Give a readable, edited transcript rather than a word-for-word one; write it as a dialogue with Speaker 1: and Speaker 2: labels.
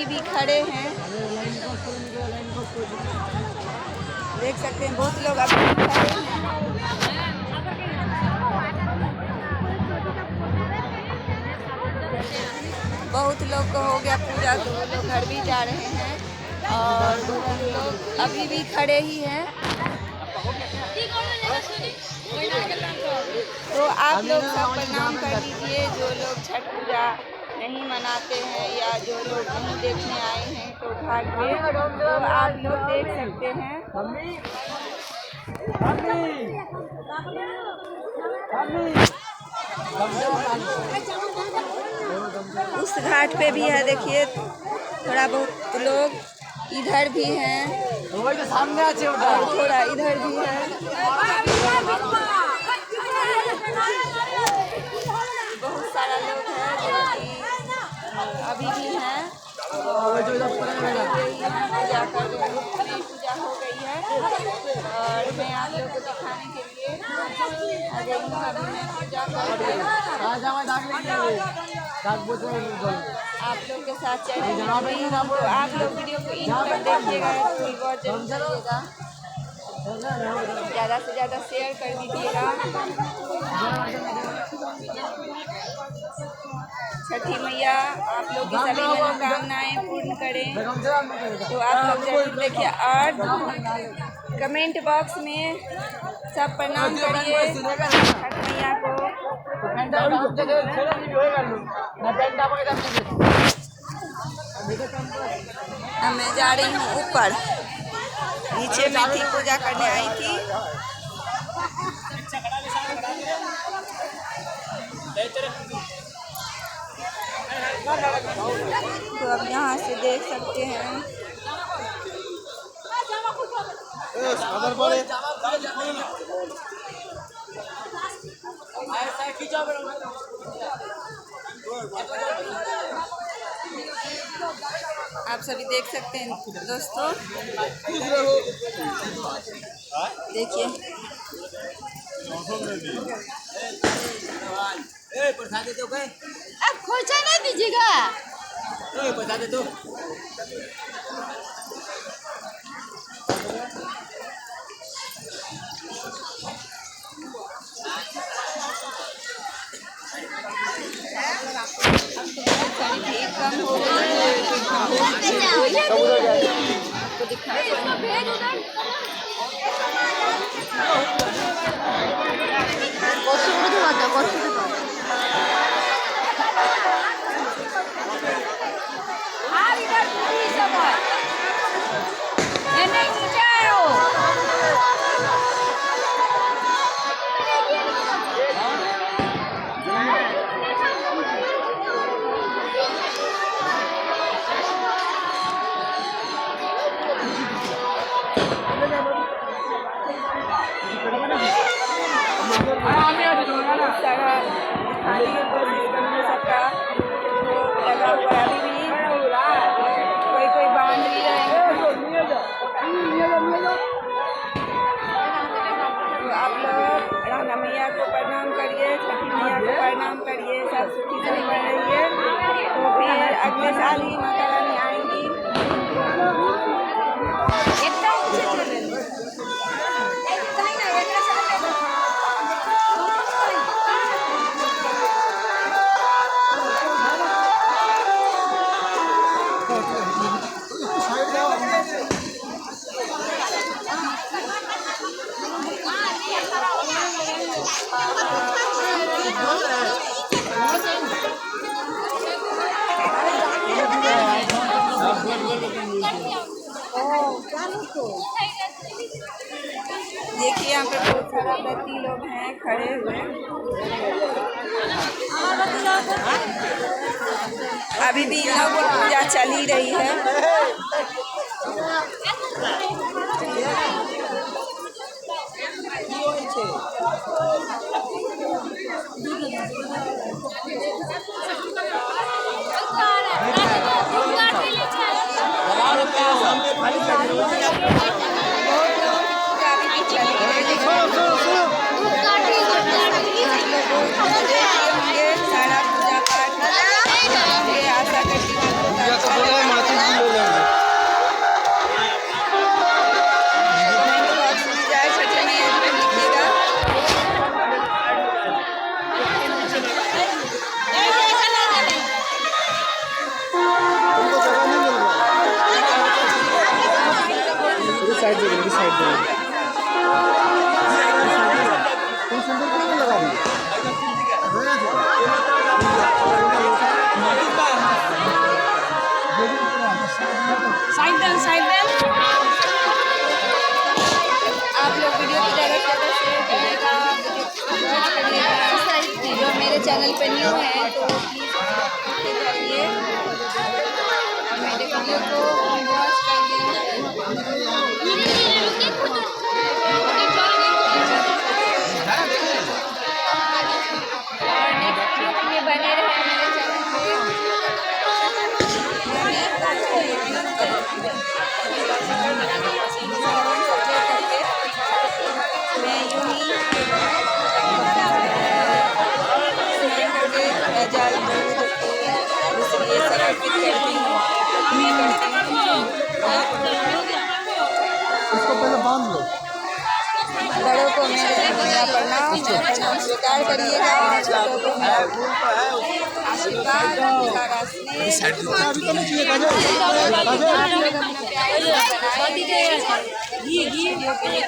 Speaker 1: भी खड़े हैं, देख सकते हैं बहुत लोग अभी खड़े हैं। बहुत लोग को हो गया पूजा तो वो लोग घर भी जा रहे हैं और बहुत लोग अभी भी खड़े ही हैं। तो आप लोग सब प्रणाम कर लीजिए जो लोग छठ पूजा नहीं मनाते हैं या जो लोग नहीं देखने आए हैं तो भाग्य, तो आप लोग देख सकते हैं। उस घाट पे भी है, देखिए थोड़ा बहुत लोग इधर भी हैं और थोड़ा इधर भी है। बहुत सारा लोग है जो कि अभी भी हैं पूजा कर रहे हैं। पूजा हो गई है और मैं आप लोग को दिखाने के लिए आ गई हूँ। अभी मैं पूजा कर रही हूँ, आप लोग के साथ चल रही हूँ। तो आप लोग वीडियो को इन तक देखिएगा, थोड़ी बहुत जरूर करिएगा, ज़्यादा से ज़्यादा शेयर कर दीजिएगा। छठी मैया आप लोग की सभी मनोकामनाएं पूर्ण करें, तो आप लोग जरूर देखिए और कमेंट बॉक्स में सब प्रणाम करिए छठ मैया को। अब मैं जा रही हूँ ऊपर, नीचे मैं थी पूजा करने आई थी। तो अब यहाँ से देख सकते हैं आप सभी देख सकते हैं दोस्तों, देखिए
Speaker 2: प्रसाद दे दो,
Speaker 3: आप खोचा नहीं दीजिएगा,
Speaker 2: प्रसाद दे दो।
Speaker 1: भीड़ कम हो गई सारा खाने की कोशिश करने सबका लगा हुआ है। अभी भी कोई कोई बांध भी रहे हैं। तो आप लोग राना मैया को प्रणाम करिए, छठी मैया को प्रणाम करिए, सब सुखी से बन रहिए। तो फिर अगले साल ही माता रानी आएंगी। देखिए यहाँ पे बहुत सारा व्यक्ति लोग हैं खड़े हुए। अभी भी यहाँ पर पूजा चल ही रही है। सारा पूजा पाठ आशा करती हूँ। आप लोग वीडियो को ज़्यादा से ज़्यादा शेयर करिएगा, वॉच करिएगा। जो मेरे चैनल पे न्यू है तो प्लीज़ सब्सक्राइब करिए और मेरे वीडियो को वॉच और नेक्स्ट वीडियो में बने रहे मेरे चैनल पे। मैं यूँ ही जाल दूध इसलिए समर्पित करती हूँ।
Speaker 4: इसको पहले बांध लो।
Speaker 1: बड़ों को मेरा प्रणाम स्वीकार करिएगा, छोटों को मेरा आशीर्वाद, सारा स्नेह। आप लोग अपना प्यार बनाए रखिए। वीडियो के लिए